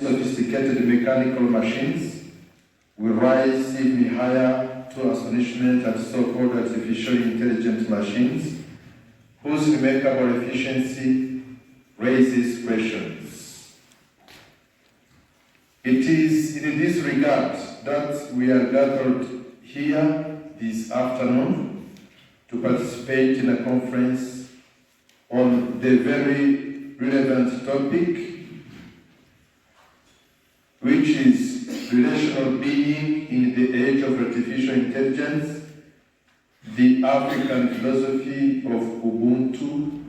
sophisticated mechanical machines will rise even higher to astonishment at so-called artificial intelligent machines, whose remarkable efficiency raises questions. It is in this regard that we are gathered here this afternoon to participate in a conference on the very relevant topic, which is relational being in the age of artificial intelligence, the African philosophy of Ubuntu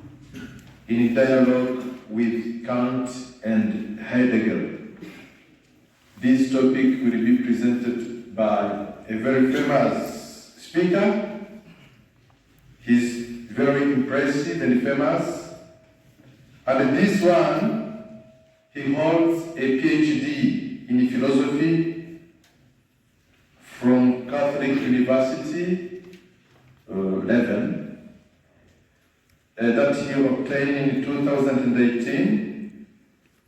in dialogue with Kant and Heidegger. This topic will be presented by a very famous speaker. He's very impressive and famous. And this one, he holds a PhD in philosophy from Catholic University, Leuven, that he obtained in 2018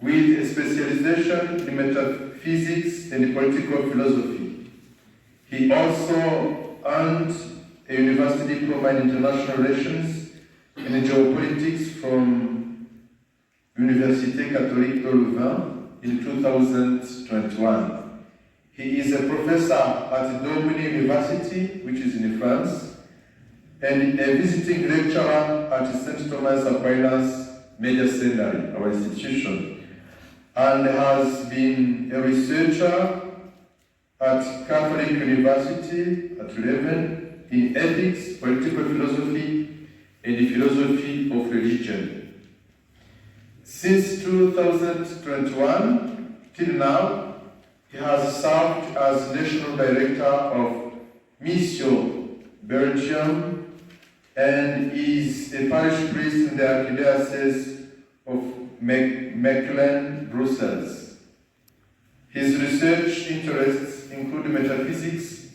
with a specialization in metaphysics and political philosophy. He also earned a university diploma in international relations and geopolitics from Université Catholique de Leuven in 2021. He is a professor at Domini University, which is in France, and a visiting lecturer at St. Thomas Aquinas Media Seminary, our institution, and has been a researcher at Catholic University at Leuven in ethics, political philosophy, and the philosophy of religion. Since 2021 till now, he has served as National Director of Mission Belgium and is a parish priest in the Archdiocese of Mechelen, Brussels. His research interests include metaphysics,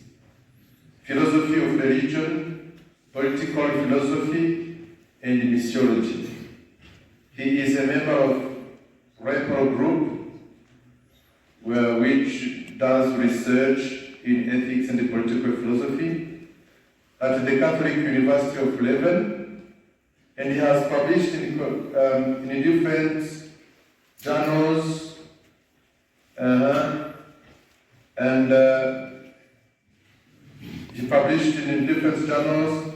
philosophy of religion, political philosophy, and missiology. He is a member of REPO group, which does research in ethics and political philosophy at the Catholic University of Leuven, and he has published in different journals he published in different journals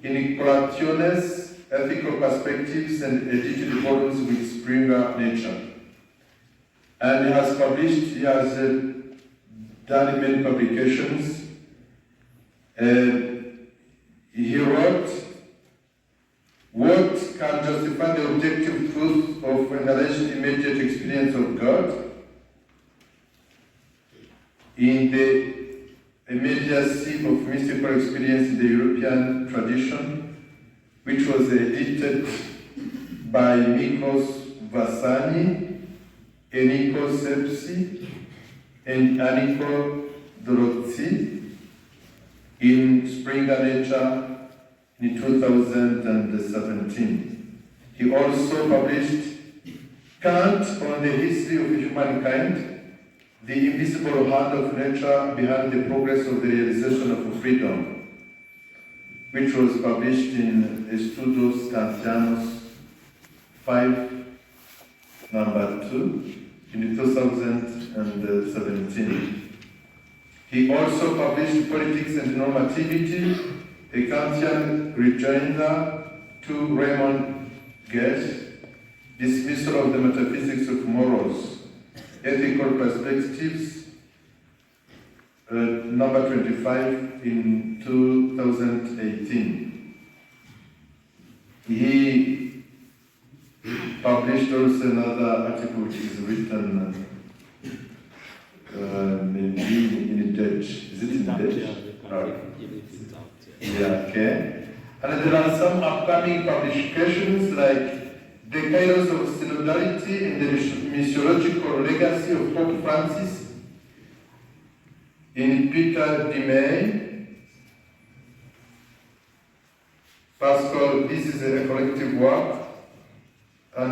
in Collations, Ethical Perspectives, and edited volumes with Springer Nature. And he has done many publications. He wrote, "What can justify the objective truth of an alleged immediate experience of God in the immediacy of mystical experience in the European tradition, which was edited by Mikos Vassani, Eniko Sepsi, and Aniko Dorotzi in Springer Nature in 2017. He also published Kant on the History of Humankind, the invisible hand of nature behind the progress of the realization of freedom, which was published in Estudos Kantianos 5, number 2, in 2017. He also published Politics and Normativity, a Kantian rejoinder to Raymond Goethe, Dismissal of the Metaphysics of Morals, Ethical Perspectives, number 25 in 2018. He published also another article which is written maybe in Dutch. Is it in Dutch? Yeah, okay. And there are some upcoming publications like The Kairos of Synodality and the Missiological Legacy of Pope Francis in Peter Dimay. Pascal, this is a collective work, and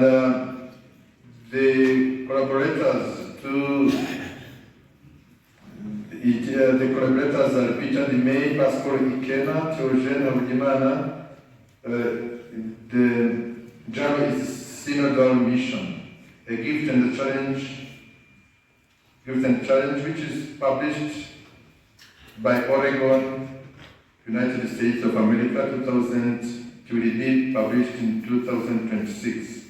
the collaborators to The collaborators are Peter Di May, Pascal Ikena, Theogene Havugimana. The journal is Synodal Mission, a gift and challenge, which is published by Oregon, United States of America, 2000. It will be published in 2026.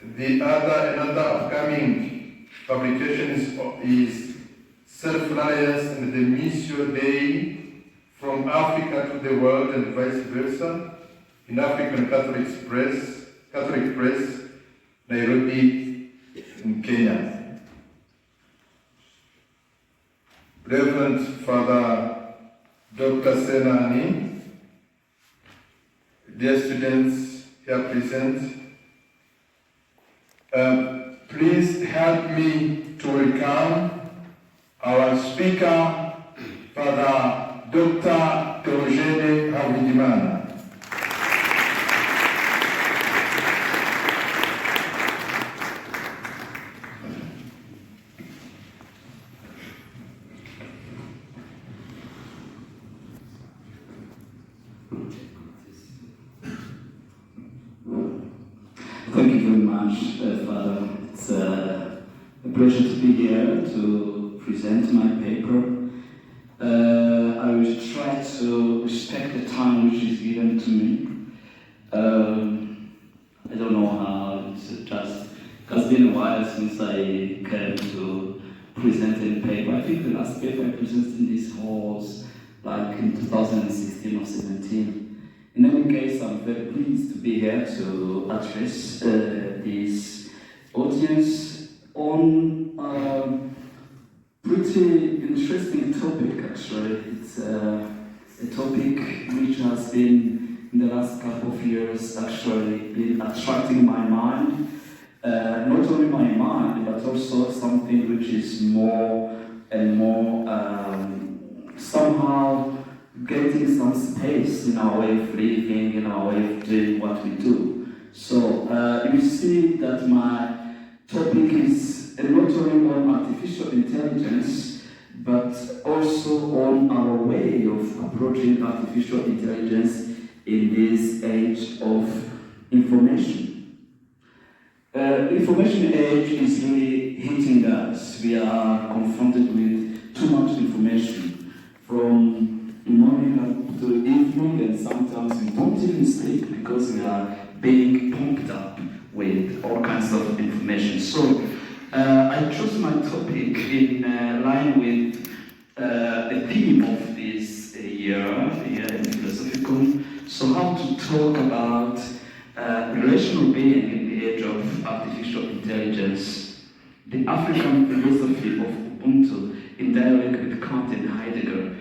Another upcoming publication is Self-Reliance and the Mission Day from Africa to the World and vice versa in African Catholic Press, Nairobi, in Kenya. Reverend Father Dr. Senani, dear students here present, please help me to welcome our speaker, Father Dr. Theogene Havugimana. Thank you very much, Father. It's a pleasure to be here to present my paper. I will try to respect the time which is given to me. I don't know how, it has been a while since I came to present a paper. I think the last paper I presented in this hall was like in 2016 or 17. In any case, I'm very pleased to be here to address this audience on a pretty interesting topic, actually. It's a topic which has been, in the last couple of years, actually been attracting my mind. Not only my mind, but also something which is more and more somehow getting some space in our way of living, in our way of doing what we do. So you see that my topic is not only on artificial intelligence, but also on our way of approaching artificial intelligence in this age of information. Information age is really hitting us. We are confronted with too much information from morning up to evening, and sometimes we don't even sleep because we are being pumped up with all kinds of information. So I chose my topic in line with the theme of this year in philosophical. So how to talk about relational being in the age of artificial intelligence, the African philosophy of Ubuntu in dialogue with Kant and Heidegger.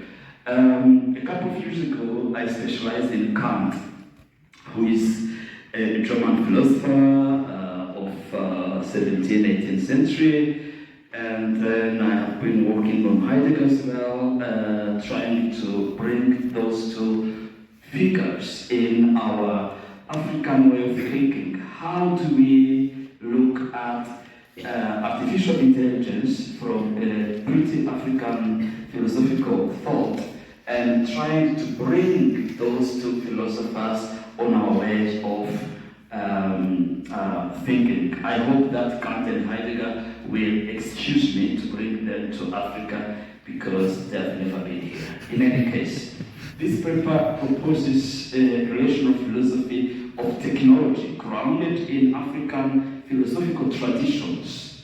A couple of years ago, I specialized in Kant, who is a German philosopher of 17th, 18th century, and then I have been working on Heidegger as well, trying to bring those two figures in our African way of thinking. How do we look at artificial intelligence from a pretty African philosophical thought, and trying to bring those two philosophers on our way of thinking. I hope that Kant and Heidegger will excuse me to bring them to Africa because they have never been here. In any case, this paper proposes a relational philosophy of technology grounded in African philosophical traditions,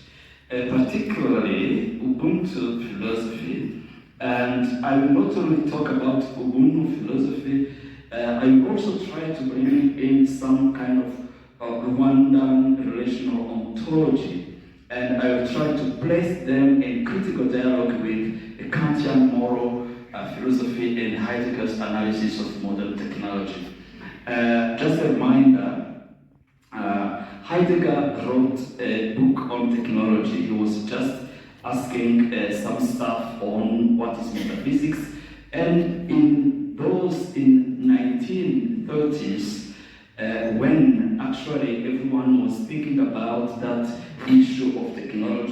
particularly Ubuntu philosophy. And I will not only talk about Ubuntu philosophy, I will also try to bring in some kind of Rwandan relational ontology, and I will try to place them in critical dialogue with the Kantian moral philosophy and Heidegger's analysis of modern technology. Just a reminder, Heidegger wrote a book on technology. He was just asking some stuff on what is metaphysics, and in 1930s, when actually everyone was thinking about that issue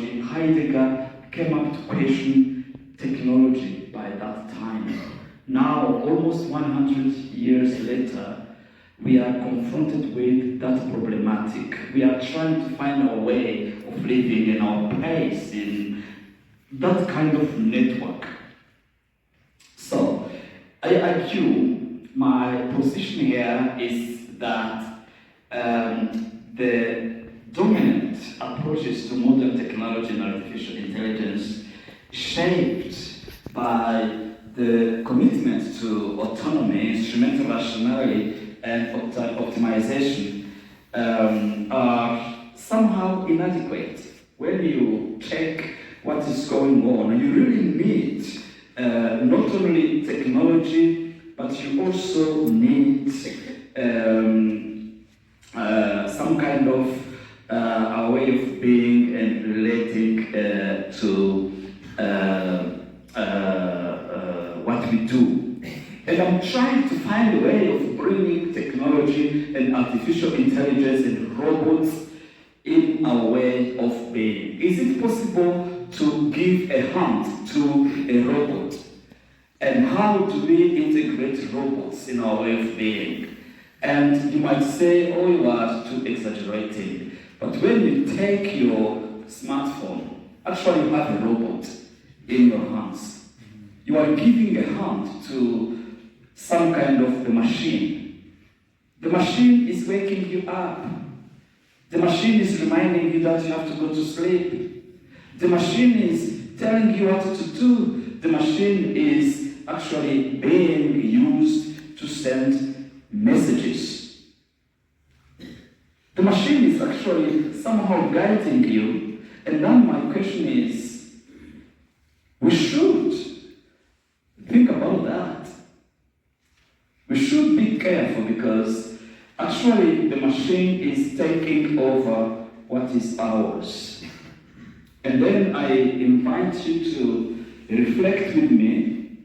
technology, Heidegger came up to question technology by that time. Now, almost 100 years later, we are confronted with that problematic. We are trying to find our way of living in our place in that kind of network. So, I argue my position here is that the dominant approaches to modern technology and artificial intelligence, shaped by the commitment to autonomy, instrumental rationality, and optimization, are somehow inadequate. When you check what is going on, you really need not only technology, but you also need some kind of a way of being and relating to what we do. And I'm trying to find a way of bringing technology and artificial intelligence and robots in our way of being. Is it possible to give a hand to a robot? And how do we integrate robots in our way of being? And you might say, oh, you are too exaggerating. But when you take your smartphone, actually you have a robot in your hands. You are giving a hand to some kind of a machine. The machine is waking you up. The machine is reminding you that you have to go to sleep. The machine is telling you what to do. The machine is actually being used to send messages. The machine is actually somehow guiding you. And then my question is, we should think about that. We should be careful because actually the machine is taking over what is ours. And then I invite you to reflect with me,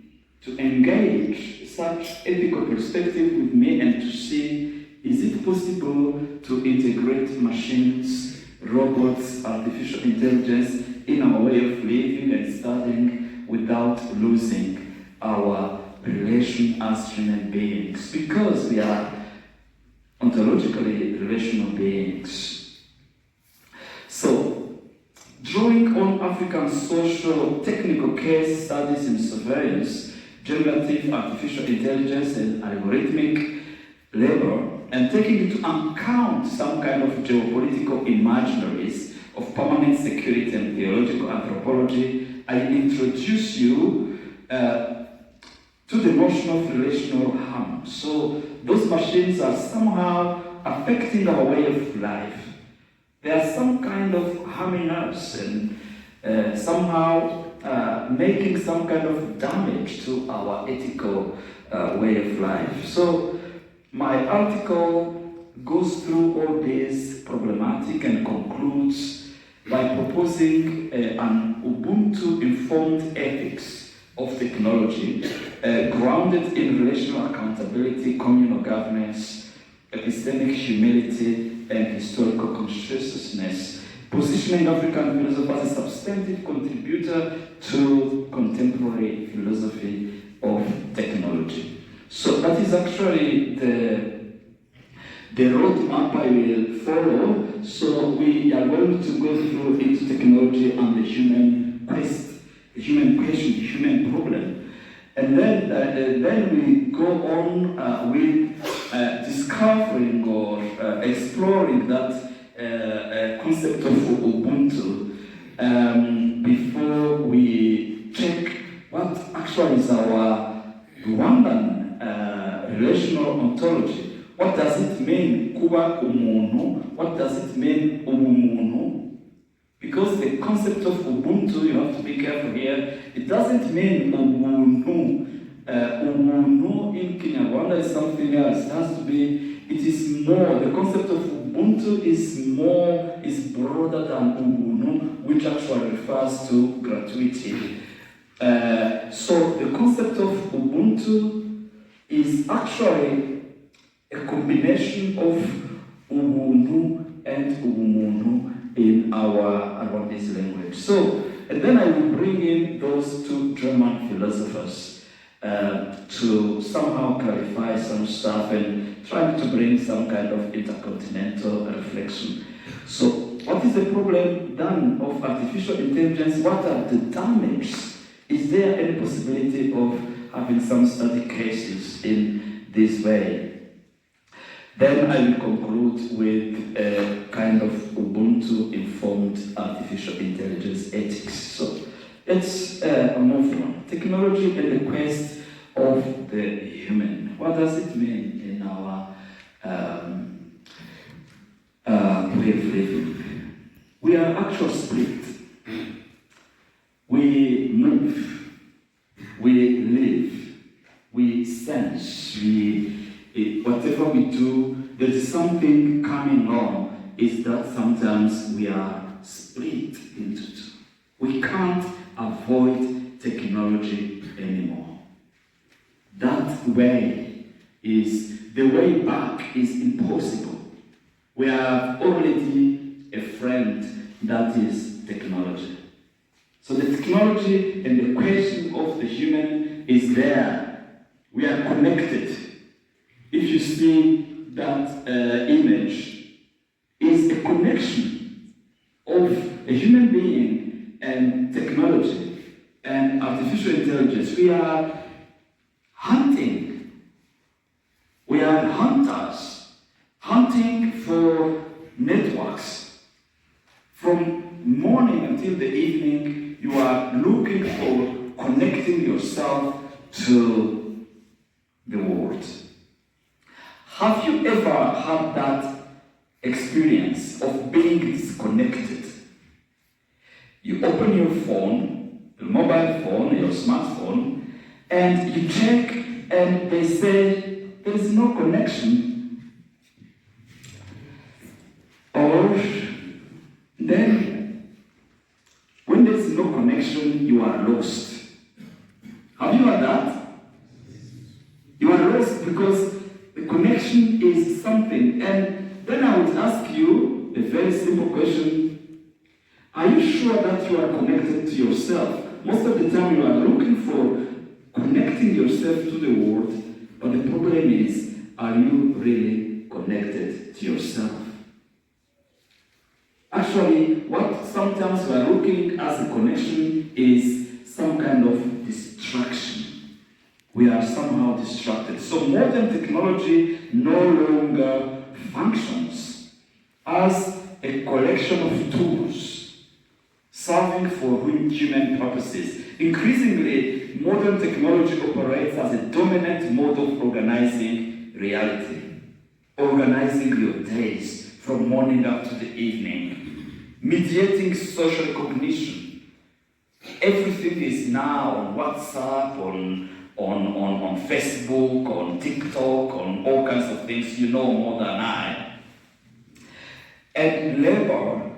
to engage such ethical perspective with me and to see, is it possible to integrate machines, robots, artificial intelligence in our way of living and studying without losing our relation as human beings? Because we are ontologically relational beings. So, drawing on African social technical case studies in surveillance, generative artificial intelligence and algorithmic labor, and taking into account some kind of geopolitical imaginaries of permanent security and theological anthropology, I introduce you to the notion of relational harm. So those machines are somehow affecting our way of life. They are some kind of harming us and somehow making some kind of damage to our ethical way of life. So my article goes through all this problematic and concludes by proposing an Ubuntu-informed ethics of technology grounded in relational accountability, communal governance, epistemic humility, and historical consciousness, positioning African philosophy as a substantive contributor to contemporary philosophy of technology. So that is actually the roadmap I will follow. So we are going to go through into technology and the human quest, the human question, the human problem. And then we go on with discovering or exploring that concept of Ubuntu before we check what actually is our Rwandan relational ontology. What does it mean, kuba umuntu? What does it mean, ubumuntu? Because the concept of Ubuntu, you have to be careful here, it doesn't mean Ubuntu. Ubuntu in Kinyarwanda is something else. It has to be, it is more, the concept of Ubuntu is broader than Ubuntu, which actually refers to gratuity. So the concept of Ubuntu is actually a combination of Ubuntu and Ubuntu in our Rwandese language. So, and then I will bring in those two German philosophers to somehow clarify some stuff and try to bring some kind of intercontinental reflection. So, what is the problem then of artificial intelligence? What are the damages? Is there any possibility of having some study cases in this way? Then I will conclude with a kind of Ubuntu-informed artificial intelligence ethics. So let's move on. Technology and the quest of the human. What does it mean in our way of living? We are actually split. We move, we live, we sense, whatever we do, there is something coming on, is that sometimes we are split into two. We can't avoid technology anymore. That way is, the way back is impossible. We have already a friend that is technology. So the technology and the question of the human is there. We are connected. If you see that image, is a connection of a human being and technology and artificial intelligence. We are hunting. We are hunters, hunting for networks. From morning until the evening, you are looking for connecting yourself to the world. Have you ever had that experience of being disconnected? You open your phone, your mobile phone, your smartphone, and you check and they say there is no connection. Or then, when there is no connection, you are lost. Have you heard that? You are lost because the connection is something. And then I would ask you a very simple question. Are you sure that you are connected to yourself? Most of the time you are looking for connecting yourself to the world, but the problem is, are you really connected to yourself? Actually, what sometimes we are looking as a connection is some kind of distraction. We are somehow distracted. So modern technology no longer functions as a collection of tools serving for human purposes. Increasingly, modern technology operates as a dominant mode of organizing reality, organizing your days from morning up to the evening, mediating social cognition. Everything is now on WhatsApp, on Facebook, on TikTok, on all kinds of things. You know more than I. And labor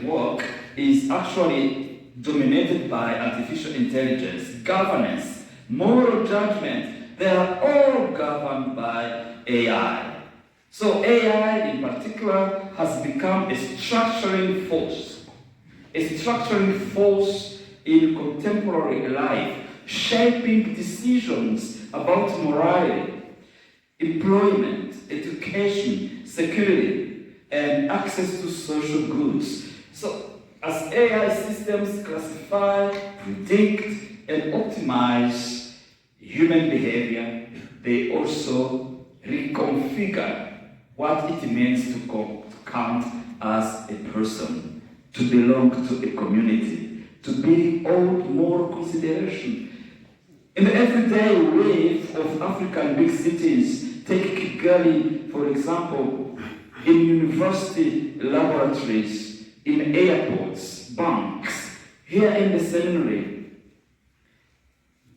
work is actually dominated by artificial intelligence, governance, moral judgment. They are all governed by AI. So AI in particular has become a structuring force in contemporary life, shaping decisions about morality, employment, education, security, and access to social goods. So, as AI systems classify, predict, and optimize human behavior, they also reconfigure what it means to count as a person, to belong to a community, to be owed more consideration. In the everyday life of African big cities, take Kigali, for example, in university laboratories, in airports, banks, here in the seminary,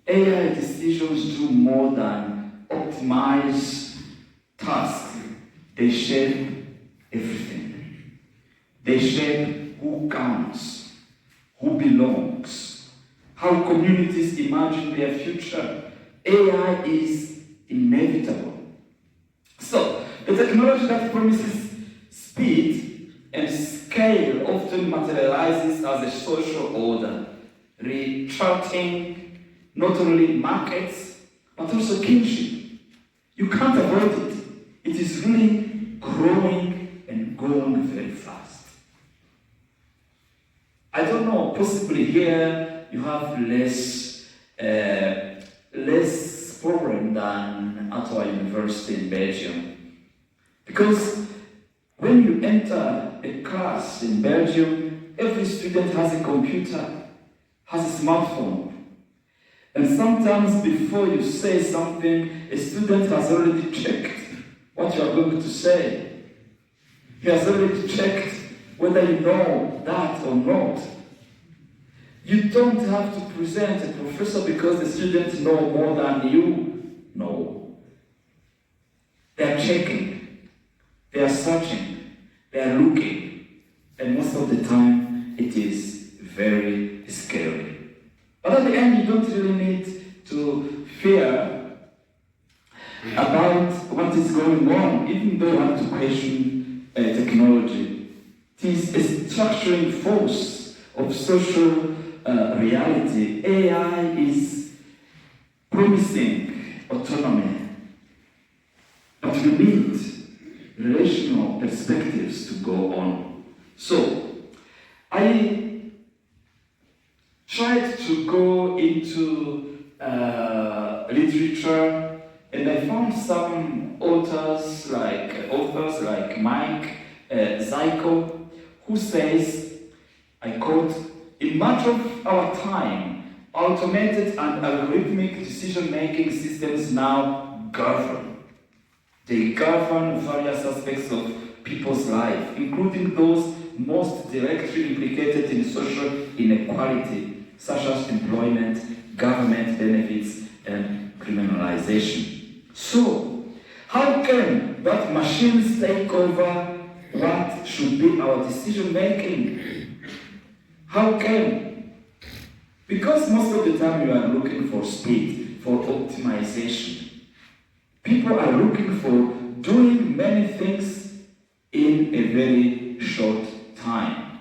AI decisions do more than optimize tasks. They shape everything. They shape who counts, who belongs, how communities imagine their future. AI is inevitable. So, the technology that promises speed and scale often materializes as a social order, recharting not only markets, but also kinship. You can't avoid it. It is really growing and going very fast. I don't know, possibly here you have less problem than at our university in Belgium. Because when you enter a class in Belgium, every student has a computer, has a smartphone. And sometimes before you say something, a student has already checked what you are going to say. He has already checked whether you know that or not. You don't have to present a professor because the students know more than you know. They are checking, they are searching, they are looking, and most of the time it is very scary. But at the end, you don't really need to fear about what is going on, even though you have to question technology. It is a structuring force of social reality. AI is promising autonomy, but we need relational perspectives to go on. So, I tried to go into literature, and I found some authors like Mike Zyko, who says, I quote, "In much of our time, automated and algorithmic decision-making systems now govern. They govern various aspects of people's life, including those most directly implicated in social inequality, such as employment, government benefits, and criminalization. So, how can that machines take over what should be our decision-making? How can? Because most of the time you are looking for speed, for optimization. People are looking for doing many things in a very short time.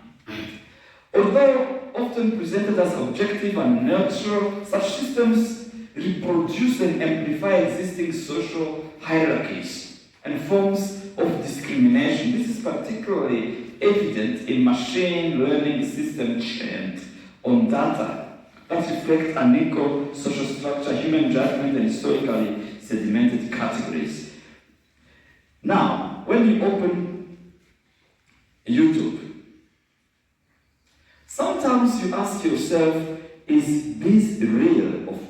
Although often presented as objective and neutral, such systems reproduce and amplify existing social hierarchies and forms of discrimination. This is particularly evident in machine learning systems trained on data that reflect unequal social structure, human judgment, and historically sedimented categories. Now, when you open YouTube, sometimes you ask yourself, is this real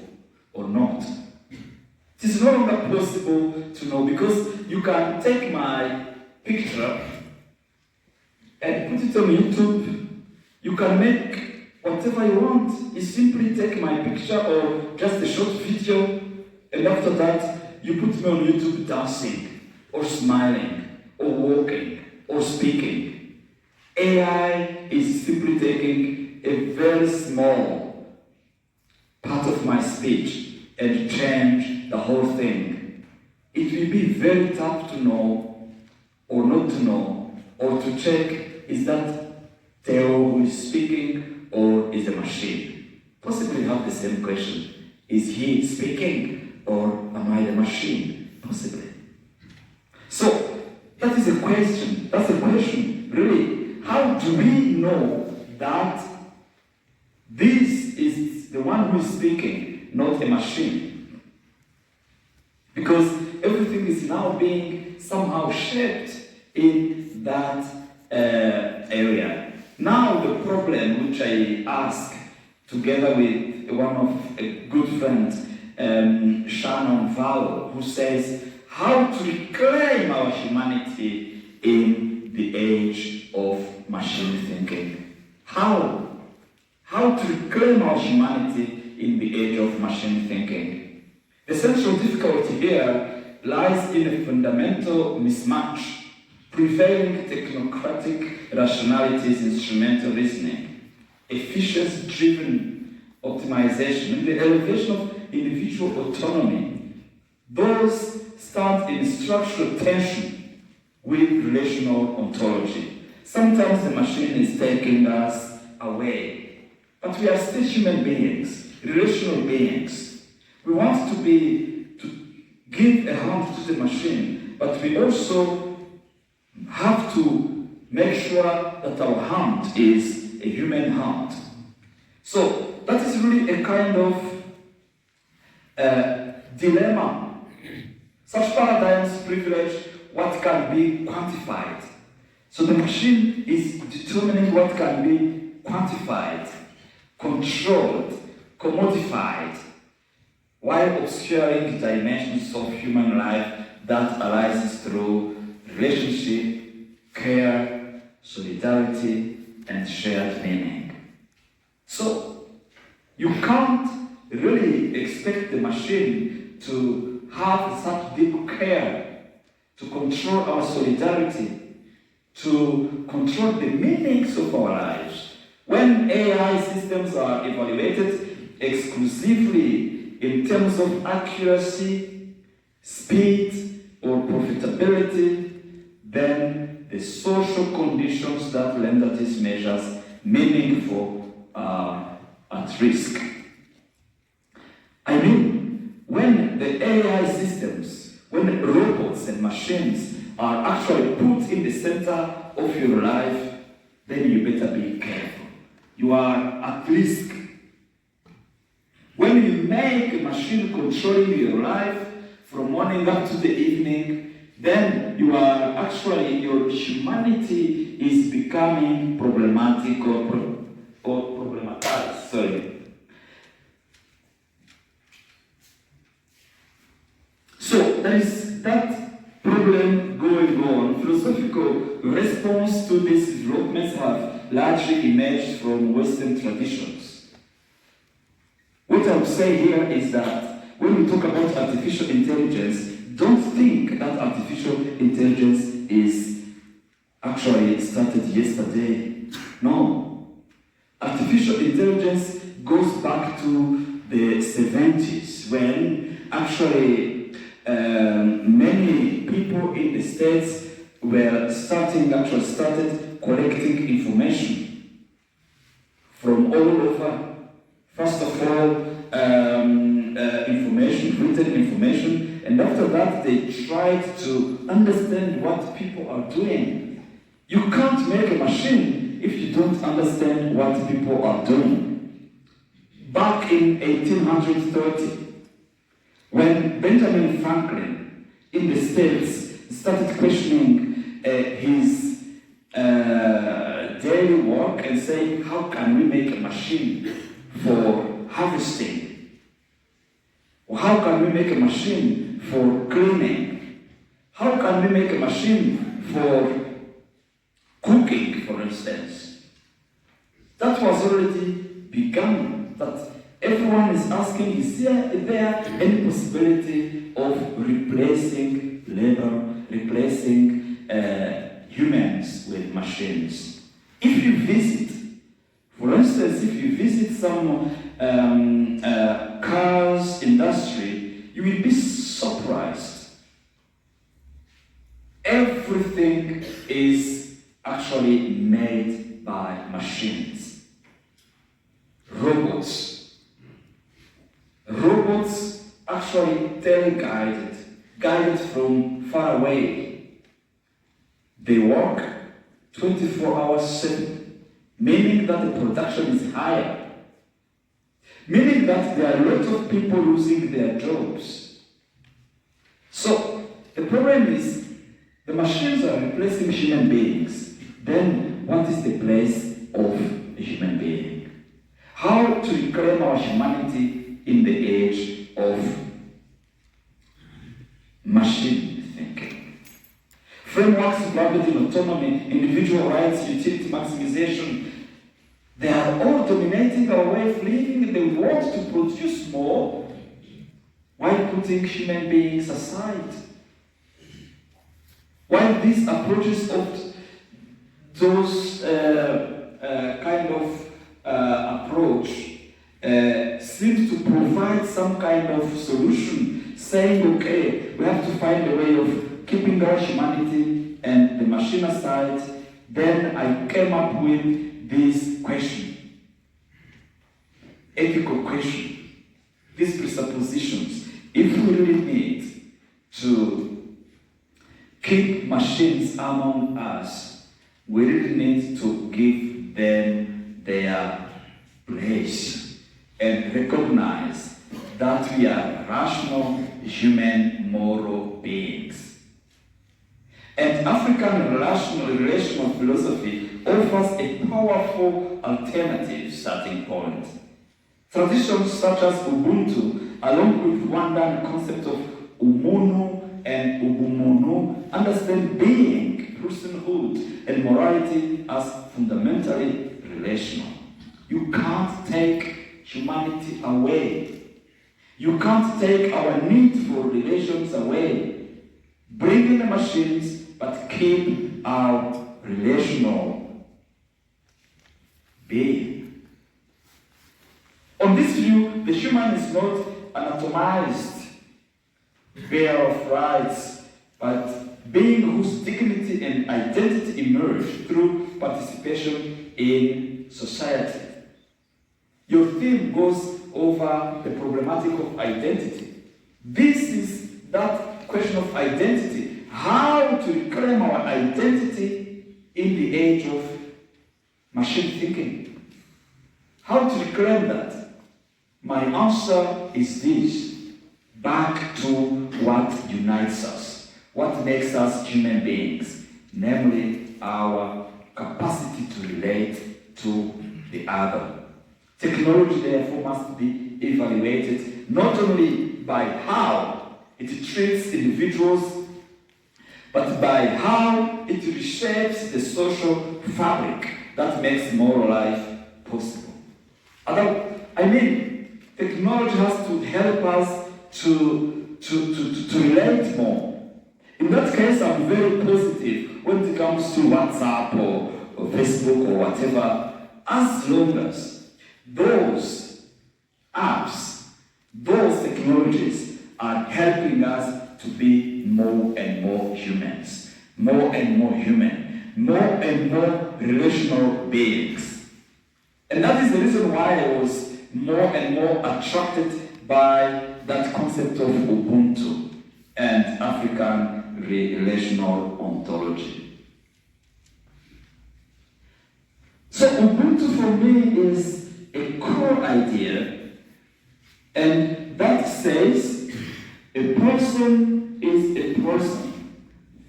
or not? It is no longer possible to know, because you can take my picture and put it on YouTube. You can make whatever you want. You simply take my picture or just a short video, and after that, you put me on YouTube dancing, or smiling, or walking, or speaking. AI is simply taking a very small part of my speech and change the whole thing. It will be very tough to know, or not to know, or to check, is that Theo who is speaking, or is a machine? Possibly have the same question. Is he speaking, or am I the machine? Possibly. So, that is a question. That's a question, really. How do we know that this is the one who is speaking, not a machine? Because everything is now being somehow shaped in that area. Now the problem which I ask, together with one of a good friend, Shannon Vowell, who says, how to reclaim our humanity in the age of machine thinking. How to reclaim our humanity in the age of machine thinking. The central difficulty here lies in a fundamental mismatch. Prevailing technocratic rationalities, instrumental reasoning, efficiency-driven optimization, and the elevation of individual autonomy, those stand in structural tension with relational ontology. Sometimes the machine is taking us away, but we are still human beings, relational beings. We want to give a hand to the machine, but we also have to make sure that our hand is a human hand. So that is really a kind of dilemma. Such paradigms privilege what can be quantified. So the machine is determining what can be quantified, controlled, commodified, while obscuring dimensions of human life that arises through relationship, care, solidarity, and shared meaning. So you can't really expect the machine to have such deep care, to control our solidarity, to control the meanings of our lives. When AI systems are evaluated exclusively in terms of accuracy, speed, or profitability, then the social conditions that render these measures meaningful are at risk. I mean, when the AI systems, when robots and machines are actually put in the center of your life, then you better be careful. You are at risk. When you make a machine controlling your life from morning up to the evening, then you are actually, your humanity is becoming problematic or problematized. Sorry. So there is that problem going on. Philosophical response to these developments have largely emerged from Western traditions. What I would say here is that when we talk about artificial intelligence, don't think that artificial intelligence is actually started yesterday. No. Artificial intelligence goes back to the 70s when actually many people in the States were started collecting information from all over. First of all, written information, and after that they tried to understand what people are doing. You can't make a machine if you don't understand what people are doing. Back in 1830, when Benjamin Franklin in the States started questioning his daily work and saying, how can we make a machine for harvesting? Or how can we make a machine for cleaning? How can we make a machine for cooking, for instance? That was already begun. That everyone is asking, is there any possibility of replacing labor, replacing humans with machines? If you visit, for instance, if you visit some cars industry, you will be surprised. Everything is actually made by machines. Robots actually guided from far away. They work 24 hours 7, meaning that the production is higher. Meaning that there are a lot of people losing their jobs. So, the problem is, the machines are replacing human beings. Then, what is the place of the human being? How to reclaim our humanity in the age of machine thinking? Frameworks of liberty and autonomy, individual rights, utility maximization, they are all dominating our way of living. They want to produce more while putting human beings aside. While these approaches of those kind of approach seem to provide some kind of solution, saying, okay, we have to find a way of keeping our humanity and the machine aside, then I came up with this question, ethical question, these presuppositions. If we really need to keep machines among us, we really need to give them their place and recognize that we are rational, human, moral beings. And African relational philosophy offers a powerful alternative starting point. Traditions such as Ubuntu, along with Rwandan concept of Umunu and Ubumunu, understand being, personhood, and morality as fundamentally relational. You can't take humanity away. You can't take our need for relations away. Bring in the machines, but keep our relational being. On this view, the human is not an atomized bearer of rights, but being whose dignity and identity emerge through participation in society. Your theme goes over the problematic of identity. This is that question of identity. How to reclaim our identity in the age of machine thinking. How to reclaim that? My answer is this. Back to what unites us, what makes us human beings, namely our capacity to relate to the other. Technology, therefore, must be evaluated not only by how it treats individuals, but by how it reshapes the social fabric that makes moral life possible. Technology has to help us to relate more. In that case, I'm very positive when it comes to WhatsApp or Facebook or whatever, as long as those apps, those technologies are helping us to be more and more humans, more and more human, more and more relational beings. And that is the reason why I was more and more attracted by that concept of Ubuntu and African relational ontology. So Ubuntu for me is a core idea, and that says a person is a person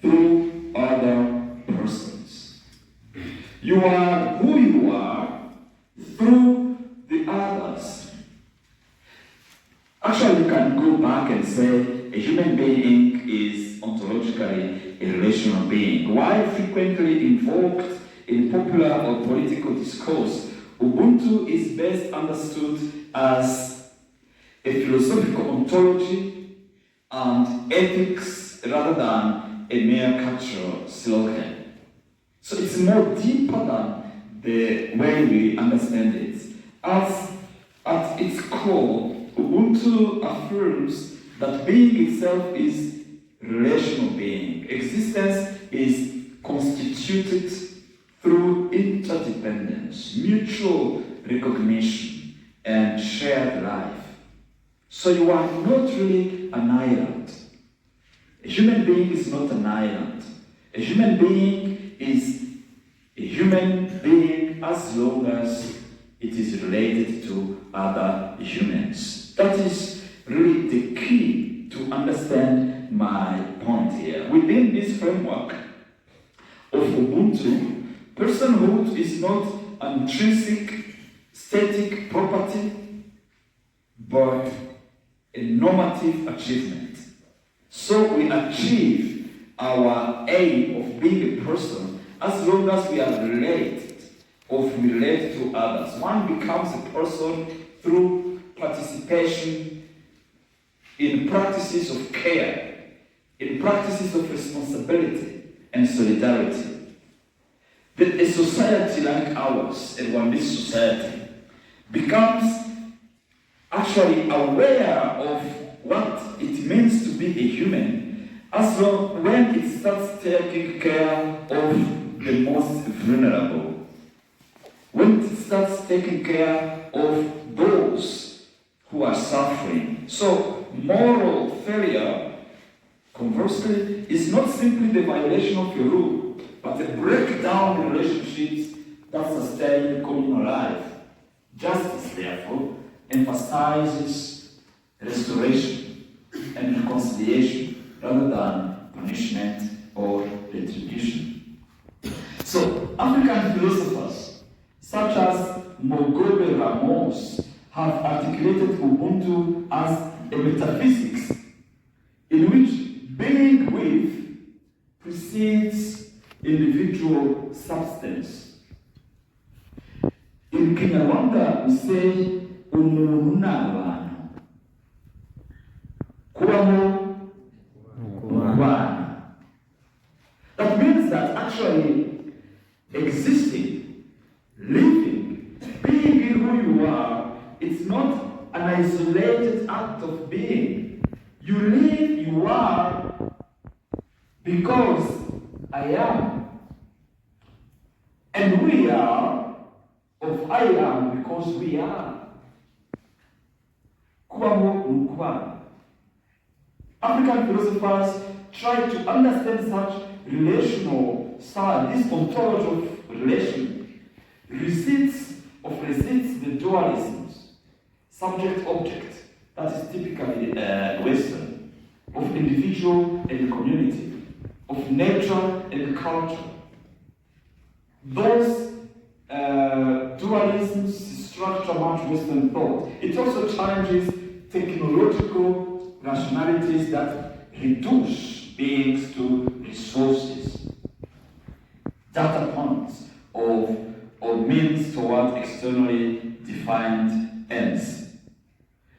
through other persons. You are who you are through the others. Actually, you can go back and say a human being is ontologically a relational being. While frequently invoked in popular or political discourse, Ubuntu is best understood as a philosophical ontology and ethics rather than a mere cultural slogan. So it's more deeper than the way we understand it. At its core, Ubuntu affirms that being itself is relational being. Existence is constituted through interdependence, mutual recognition, and shared life. So you are not really an island. A human being is not an island. A human being is a human being as long as it is related to other humans. That is really the key to understand my point here. Within this framework of Ubuntu, personhood is not an intrinsic, static property, but a normative achievement. So we achieve our aim of being a person as long as we are related or we relate to others. One becomes a person through participation in practices of care, in practices of responsibility and solidarity. That a society like ours, and when this society becomes actually aware of what it means to be a human, as long when it starts taking care of the most vulnerable, when it starts taking care of those who are suffering. So moral failure, conversely, is not simply the violation of a rule, but the breakdown in relationships that sustain communal life. Justice, therefore, emphasizes restoration and reconciliation rather than punishment or retribution. So, African philosophers such as Mogobe Ramos have articulated Ubuntu as a metaphysics in which being with precedes individual substance. In Kinyarwanda, we say, umuntu n'abantu. Kubaho, kubana. That means that actually existing, living, being who you are, it's not an isolated act of being. You live, you are, because I am. And we are of I am because we are. Kubaho n'ukubana. African philosophers try to understand such relational style, this ontology of relation, resists the dualisms, subject-object, that is typically Western, of individual and community, of nature and culture. Those dualisms structure much Western thought. It also challenges technological rationalities that reduce beings to resources, data points, or means toward externally defined ends.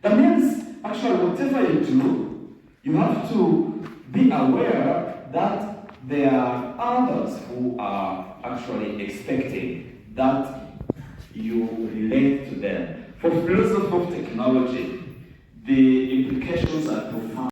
That means, actually, whatever you do, you have to be aware that there are others who are actually expecting that you relate to them. For philosophers of technology, the implications are profound.